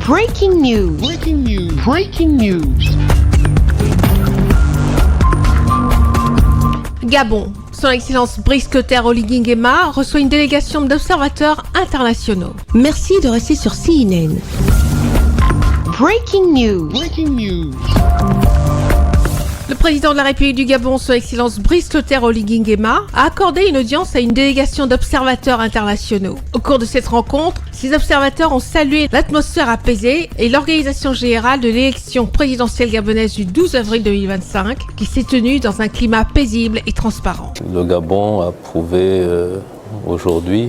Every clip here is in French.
Breaking news. Breaking news. Breaking news. Gabon. Son Excellence Brice Clotaire Oligui Nguema reçoit une délégation d'observateurs internationaux. Merci de rester sur CNN. Breaking news. Breaking news. Le président de la République du Gabon, Son Excellence Brice Clotaire Oligui Nguema, a accordé une audience à une délégation d'observateurs internationaux. Au cours de cette rencontre, ces observateurs ont salué l'atmosphère apaisée et l'organisation générale de l'élection présidentielle gabonaise du 12 avril 2025, qui s'est tenue dans un climat paisible et transparent. Le Gabon a prouvé aujourd'hui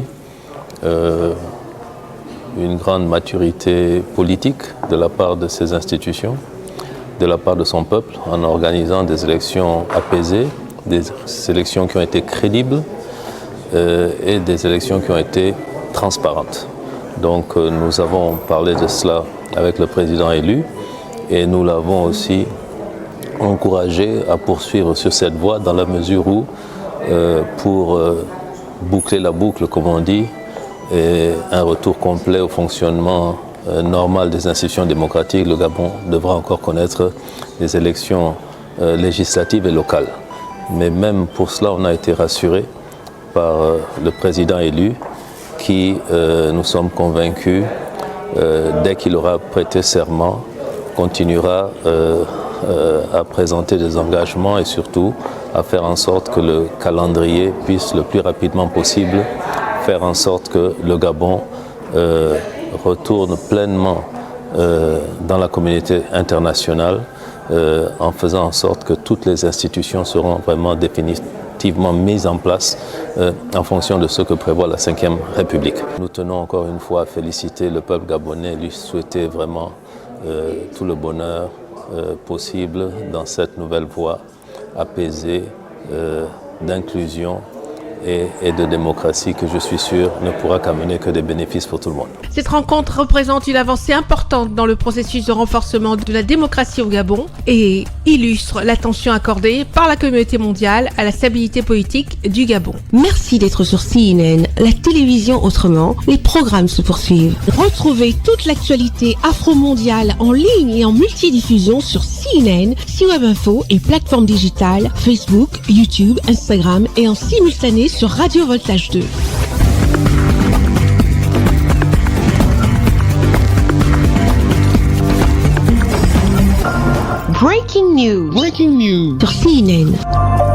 une grande maturité politique de la part de ses institutions, de la part de son peuple, en organisant des élections apaisées, des élections qui ont été crédibles et des élections qui ont été transparentes. Donc nous avons parlé de cela avec le président élu et nous l'avons aussi encouragé à poursuivre sur cette voie dans la mesure où, pour boucler la boucle, comme on dit, et un retour complet au fonctionnement normal des institutions démocratiques, le Gabon devra encore connaître des élections législatives et locales. Mais même pour cela, on a été rassuré par le président élu qui, nous sommes convaincus, dès qu'il aura prêté serment, continuera à présenter des engagements et surtout à faire en sorte que le calendrier puisse le plus rapidement possible faire en sorte que le Gabon retourne pleinement dans la communauté internationale en faisant en sorte que toutes les institutions seront vraiment définitivement mises en place en fonction de ce que prévoit la Ve République. Nous tenons encore une fois à féliciter le peuple gabonais et lui souhaiter vraiment tout le bonheur possible dans cette nouvelle voie apaisée d'inclusion et de démocratie que je suis sûr ne pourra qu'amener que des bénéfices pour tout le monde. Cette rencontre représente une avancée importante dans le processus de renforcement de la démocratie au Gabon et illustre l'attention accordée par la communauté mondiale à la stabilité politique du Gabon. Merci d'être sur CNN, la télévision autrement. Les programmes se poursuivent. Retrouvez toute l'actualité afro-mondiale en ligne et en multidiffusion sur CNN, C-Web Info et plateformes digitales, Facebook, YouTube, Instagram et en simultané sur Radio Voltage 2. Breaking news. Breaking news. Sur CNN.